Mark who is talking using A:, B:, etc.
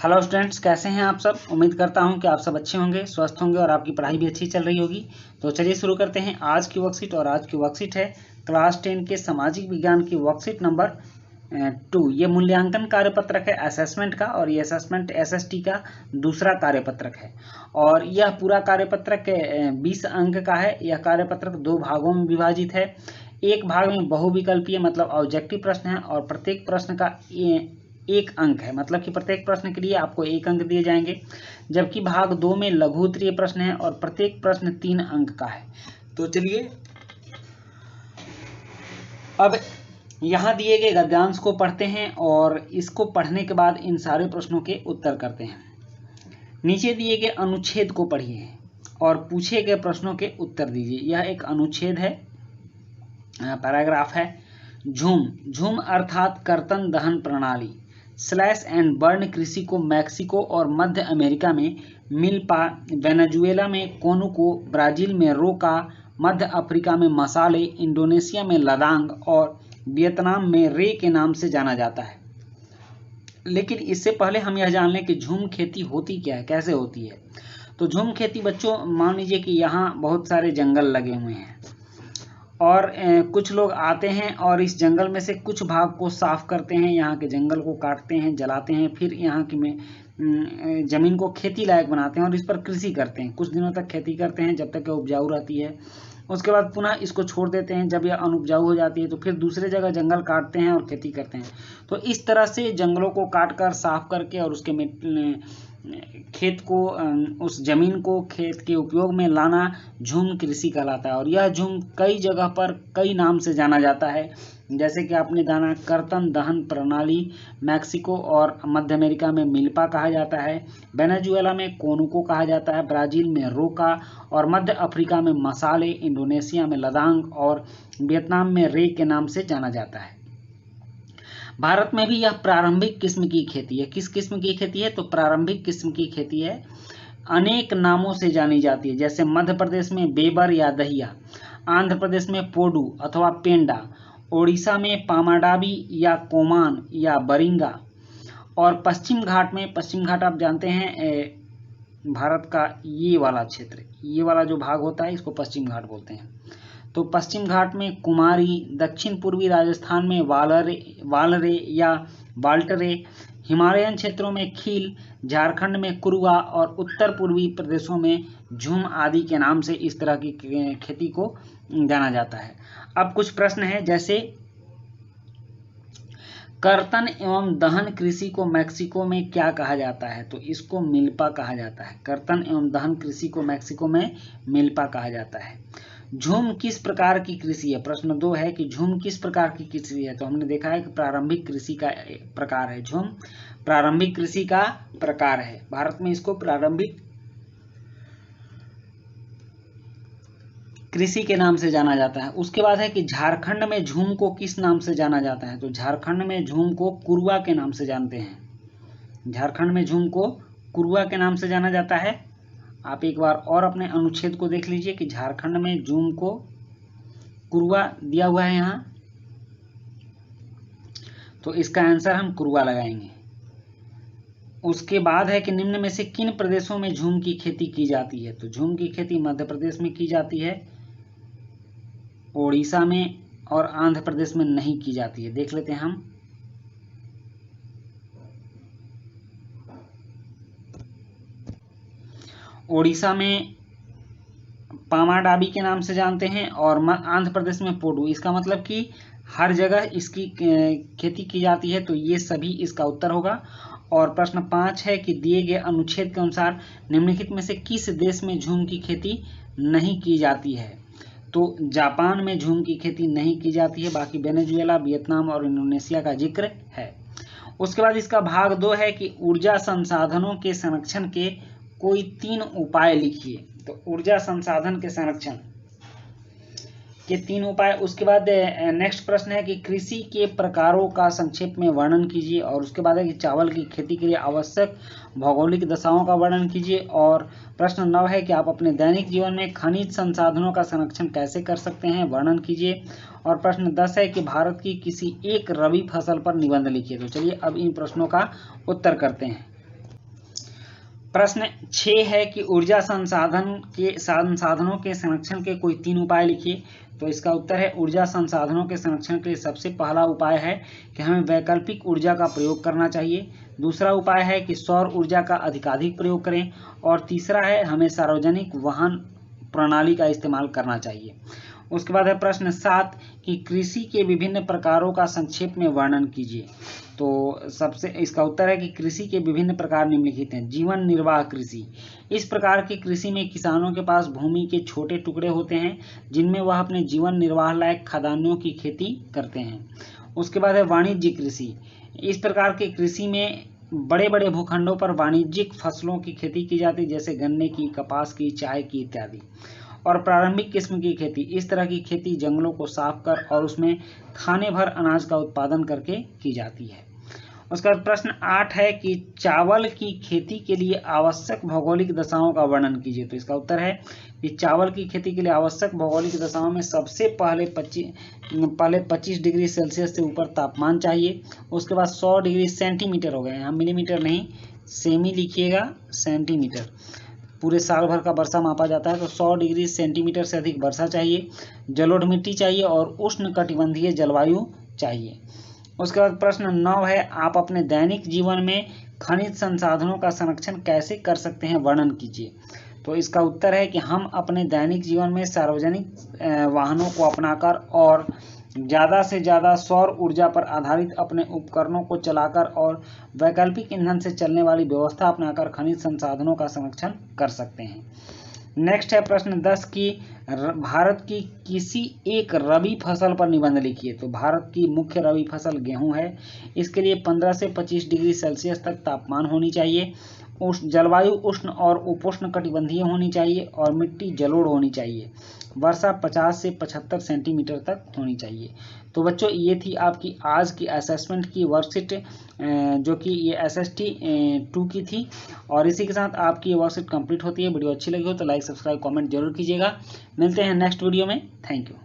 A: Hello students, कैसे हैं आप सब। उम्मीद करता हूं कि आप सब अच्छे होंगे, स्वस्थ होंगे और आपकी पढ़ाई भी अच्छी चल रही होगी। तो चलिए शुरू करते हैं आज की वर्कशीट। और आज की वर्कशीट है क्लास 10 के सामाजिक विज्ञान की वर्कशीट नंबर 2। ये मूल्यांकन कार्यपत्रक है असेसमेंट का, और ये असेसमेंट एसएसटी का दूसरा कार्यपत्रक है। और यह पूरा कार्यपत्रक 20 अंक का है। यह कार्यपत्रक 2 भागों में विभाजित है। एक भाग में बहुविकल्पीय मतलब ऑब्जेक्टिव प्रश्न है, और प्रत्येक प्रश्न का 1 अंक है, मतलब कि प्रत्येक प्रश्न के लिए आपको 1 अंक दिए जाएंगे। जबकि भाग 2 में लघु उत्तरीय प्रश्न है और प्रत्येक प्रश्न 3 अंक का है। तो चलिए अब यहाँ दिए गए गद्यांश को पढ़ते हैं, और इसको पढ़ने के बाद इन सारे प्रश्नों के उत्तर करते हैं। नीचे दिए गए अनुच्छेद को पढ़िए और पूछे गए प्रश्नों के उत्तर दीजिए। यह एक अनुच्छेद है, पैराग्राफ है। झूम अर्थात कर्तन दहन प्रणाली। स्लैश एंड बर्न कृषि को मैक्सिको और मध्य अमेरिका में मिल्पा, वेनेजुएला में कोनुको, ब्राजील में रोका, मध्य अफ्रीका में मसाले, इंडोनेशिया में लदांग और वियतनाम में रे के नाम से जाना जाता है। लेकिन इससे पहले हम यह जान लें कि झूम खेती होती क्या है, कैसे होती है। तो झूम खेती बच्चों, मान लीजिए कि यहाँ बहुत सारे जंगल लगे हुए हैं और कुछ लोग आते हैं और इस जंगल में से कुछ भाग को साफ करते हैं, यहाँ के जंगल को काटते हैं, जलाते हैं, फिर यहाँ की में ज़मीन को खेती लायक बनाते हैं और इस पर कृषि करते हैं। कुछ दिनों तक खेती करते हैं जब तक यह उपजाऊ रहती है। उसके बाद पुनः इसको छोड़ देते हैं। जब यह अनुपजाऊ हो जाती है तो फिर दूसरे जगह जंगल काटते हैं और खेती करते हैं। तो इस तरह से जंगलों को काट कर साफ करके और उसके खेत को, उस जमीन को खेत के उपयोग में लाना झूम कृषि कहलाता है। और यह झूम कई जगह पर कई नाम से जाना जाता है, जैसे कि आपने जाना कर्तन दहन प्रणाली, मैक्सिको और मध्य अमेरिका में मिल्पा कहा जाता है, वेनेजुएला में कोनुको कहा जाता है, ब्राजील में रोका और मध्य अफ्रीका में मसाले, इंडोनेशिया में लदांग और वियतनाम में रे के नाम से जाना जाता है। भारत में भी यह प्रारंभिक किस्म की खेती है। किस किस्म की खेती है? तो प्रारंभिक किस्म की खेती है। अनेक नामों से जानी जाती है, जैसे मध्य प्रदेश में बेबर या दहिया, आंध्र प्रदेश में पोडू अथवा पेंडा, ओडिशा में पामाडाबी या कोमान या बरिंगा, और पश्चिम घाट में, पश्चिम घाट आप जानते हैं भारत का ये वाला क्षेत्र, ये वाला जो भाग होता है इसको पश्चिम घाट बोलते हैं। तो पश्चिम घाट में कुमारी, दक्षिण पूर्वी राजस्थान में वालरे या बाल्टरे, हिमालयन क्षेत्रों में खील, झारखंड में कुरुआ और उत्तर पूर्वी प्रदेशों में झूम आदि के नाम से इस तरह की खेती को जाना जाता है। अब कुछ प्रश्न हैं, जैसे कर्तन एवं दहन कृषि को मैक्सिको में क्या कहा जाता है? तो इसको मिल्पा कहा जाता है। कर्तन एवं दहन कृषि को मैक्सिको में मिल्पा कहा जाता है। झूम किस प्रकार की कृषि है? प्रश्न 2 है कि झूम किस प्रकार की कृषि है। तो हमने देखा है कि प्रारंभिक कृषि का प्रकार है झूम, प्रारंभिक कृषि का प्रकार है। भारत में इसको प्रारंभिक कृषि के नाम से जाना जाता है। उसके बाद है कि झारखंड में झूम को किस नाम से जाना जाता है? तो झारखंड में झूम को कुरुआ के नाम से जानते हैं। झारखंड में झूम को कुरुआ के नाम से जाना जाता है। आप एक बार और अपने अनुच्छेद को देख लीजिए कि झारखंड में झूम को कुरुआ दिया हुआ है यहाँ, तो इसका आंसर हम कुरुआ लगाएंगे। उसके बाद है कि निम्न में से किन प्रदेशों में झूम की खेती की जाती है? तो झूम की खेती मध्य प्रदेश में की जाती है, ओडिशा में और आंध्र प्रदेश में नहीं की जाती है। देख लेते हैं हम। ओडिशा में पामाडाबी के नाम से जानते हैं और आंध्र प्रदेश में पोडू। इसका मतलब कि हर जगह इसकी खेती की जाती है, तो ये सभी इसका उत्तर होगा। और प्रश्न 5 है कि दिए गए अनुच्छेद के अनुसार निम्नलिखित में से किस देश में झूम की खेती नहीं की जाती है? तो जापान में झूम की खेती नहीं की जाती है, बाकी वेनेजुएला, वियतनाम और इंडोनेशिया का जिक्र है। उसके बाद इसका भाग 2 है कि ऊर्जा संसाधनों के संरक्षण के कोई 3 उपाय लिखिए। तो ऊर्जा संसाधन के संरक्षण के 3 उपाय। उसके बाद नेक्स्ट प्रश्न है कि कृषि के प्रकारों का संक्षेप में वर्णन कीजिए। और उसके बाद है कि चावल की खेती के लिए आवश्यक भौगोलिक दशाओं का वर्णन कीजिए। और प्रश्न 9 है कि आप अपने दैनिक जीवन में खनिज संसाधनों का संरक्षण कैसे कर सकते हैं, वर्णन कीजिए। और प्रश्न 10 है कि भारत की किसी एक रबी फसल पर निबंध लिखिए। तो चलिए अब इन प्रश्नों का उत्तर करते हैं। प्रश्न 6 है कि ऊर्जा संसाधनों के संरक्षण के कोई 3 उपाय लिखिए। तो इसका उत्तर है ऊर्जा संसाधनों के संरक्षण के लिए सबसे पहला उपाय है कि हमें वैकल्पिक ऊर्जा का प्रयोग करना चाहिए। दूसरा उपाय है कि सौर ऊर्जा का अधिकाधिक प्रयोग करें और तीसरा है हमें सार्वजनिक वाहन प्रणाली का इस्तेमाल करना चाहिए। उसके बाद है प्रश्न 7 कि कृषि के विभिन्न प्रकारों का संक्षेप में वर्णन कीजिए। तो सबसे इसका उत्तर है कि कृषि के विभिन्न प्रकार निम्नलिखित हैं। जीवन निर्वाह कृषि, इस प्रकार की कृषि में किसानों के पास भूमि के छोटे टुकड़े होते हैं जिनमें वह अपने जीवन निर्वाह लायक खाद्यान्नों की खेती करते हैं। उसके बाद है वाणिज्यिक कृषि, इस प्रकार की कृषि में बड़े बड़े भूखंडों पर वाणिज्यिक फसलों की खेती की जाती है, जैसे गन्ने की, कपास की, चाय की इत्यादि। और प्रारंभिक किस्म की खेती, इस तरह की खेती जंगलों को साफ कर और उसमें खाने भर अनाज का उत्पादन करके की जाती है। उसके बाद प्रश्न 8 है कि चावल की खेती के लिए आवश्यक भौगोलिक दशाओं का वर्णन कीजिए। तो इसका उत्तर है कि चावल की खेती के लिए आवश्यक भौगोलिक दशाओं में सबसे पहले 25 डिग्री सेल्सियस से ऊपर तापमान चाहिए। उसके बाद 100 डिग्री सेंटीमीटर हो गए, यहाँ मिलीमीटर नहीं सेमी लिखिएगा, सेंटीमीटर, पूरे साल भर का वर्षा मापा जाता है। तो 100 डिग्री सेंटीमीटर से अधिक वर्षा चाहिए, जलोढ़ मिट्टी चाहिए और उष्णकटिबंधीय जलवायु चाहिए। उसके बाद प्रश्न 9 है आप अपने दैनिक जीवन में खनिज संसाधनों का संरक्षण कैसे कर सकते हैं, वर्णन कीजिए। तो इसका उत्तर है कि हम अपने दैनिक जीवन में सार्वजनिक वाहनों को अपनाकर और ज़्यादा से ज़्यादा सौर ऊर्जा पर आधारित अपने उपकरणों को चलाकर और वैकल्पिक ईंधन से चलने वाली व्यवस्था अपनाकर खनिज संसाधनों का संरक्षण कर सकते हैं। नेक्स्ट है प्रश्न 10 की भारत की किसी एक रबी फसल पर निबंध लिखिए। तो भारत की मुख्य रबी फसल गेहूं है। इसके लिए 15 से 25 डिग्री सेल्सियस तक तापमान होनी चाहिए, जलवायु उष्ण और उपोष्ण कटिबंधीय होनी चाहिए और मिट्टी जलोढ़ होनी चाहिए। वर्षा 50 से 75 सेंटीमीटर तक होनी चाहिए। तो बच्चों ये थी आपकी आज की असेसमेंट की वर्कशीट, जो कि ये SST 2 की थी। और इसी के साथ आपकी ये वर्कशीट कंप्लीट होती है। वीडियो अच्छी लगी हो तो लाइक, सब्सक्राइब, कमेंट जरूर कीजिएगा। मिलते हैं नेक्स्ट वीडियो में। Thank you.